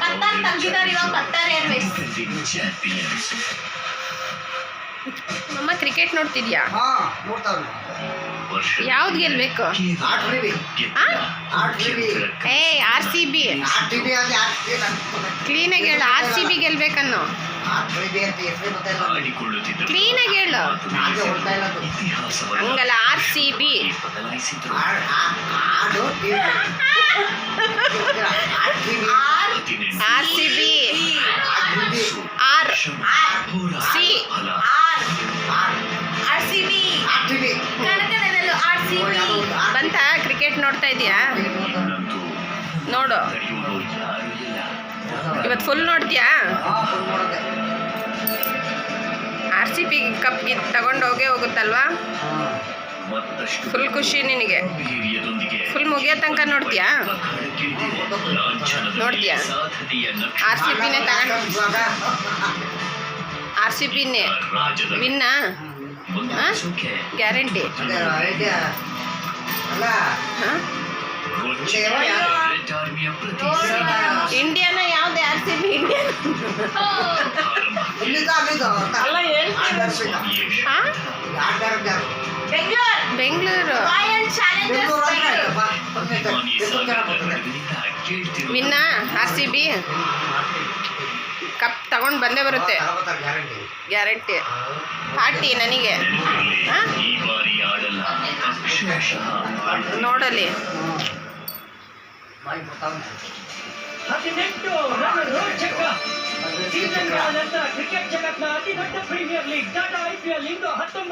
ಕತ್ತಾರ್ ತಂಗಿದಾರ ಇವಾಗ ಕತ್ತಾರ್ ಏರ್ವೇಸ್. ಅಮ್ಮ ಕ್ರಿಕೆಟ್ ನೋಡ್ತಿದ್ಯಾ? ವರ್ಷ ಯಾವ್ದು ಗೆಲ್ಬೇಕು? ಏ RCB. ಕ್ಲೀನಾಗಿ ಹೇಳು, RCB ಗೆಲ್ಬೇಕನ್ನೋ. ಆಡಿಕೊಳ್ಳುತ್ತಿದ್ದ ಕ್ಲೀನಾಗಿ ಹೇಳು. ಇತಿಹಾಸವನ್ನು ಹಂಗಲ್ಲ, RCB. ಬದಲಾಯಿಸಿತು. RCB. RCB ಕನ್ನಡದಲ್ಲೂ RCB ಬಂತ? ಕ್ರಿಕೆಟ್ ನೋಡ್ತಾ ಇದೀಯಾ? ನೋಡು, ತಡೆಯುವುದು ಯಾರೂ ಇಲ್ಲ. ಇವತ್ತು ಫುಲ್ ನೋಡ್ತೀಯಾ? RCB ಕಪ್ ತಗೊಂಡು ಹೋಗೇ ಹೋಗುತ್ತಲ್ವಾ? ಮತ್ತಷ್ಟು ಫುಲ್ ಖುಷಿ ನಿನಗೆ. ಹಿರಿಯದೊಂದಿಗೆ ಫುಲ್ ಮುಗಿಯೋ ತನಕ ನೋಡ್ತೀಯಾ? ನೋಡ್ತೀಯಾ? RCBನೇ ತಗೊಂಡು RCBನೇ ವಿನ್ನ ಗ್ಯಾರಂಟಿ. ಇಂಡಿಯಾನ ಯಾವ್ದು? RCB ಇಂಡಿಯನ್ ಅಲ್ಲ, ಬೆಂಗಳೂರು ವಿನ್ನ RCB ಕಪ್ ತಗೊಂಡು ಬಂದೇ ಬರುತ್ತೆ ಗ್ಯಾರಂಟಿ. ಪಾರ್ಟಿ ನನಗೆ ನೋಡಲಿ. 18 ರನ್ ರೋಚಕ ಶ್ರೀಲಂಕಾ ನಂತರ ಕ್ರಿಕೆಟ್ ಜಗತ್ನ ಅತಿ ದೊಡ್ಡ ಪ್ರೀಮಿಯರ್ ಲೀಗ್ ಟಾಟಾ IPL ಇಂದು 19